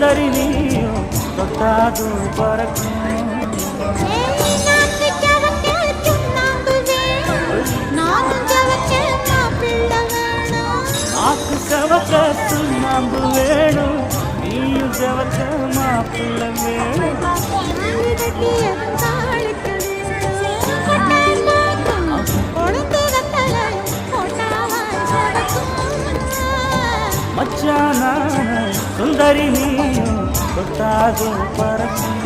சுந்தரி நீயும் தொட்டாதும் பறக்கும். நாக்கு செவக்க சுண்ணாம்பு வேணும், நீயும் செவக்க மாப்பிள்ளை வேணும். மச்சான சுந்தரி நீயும் தொட்டாதும் பறக்கும்.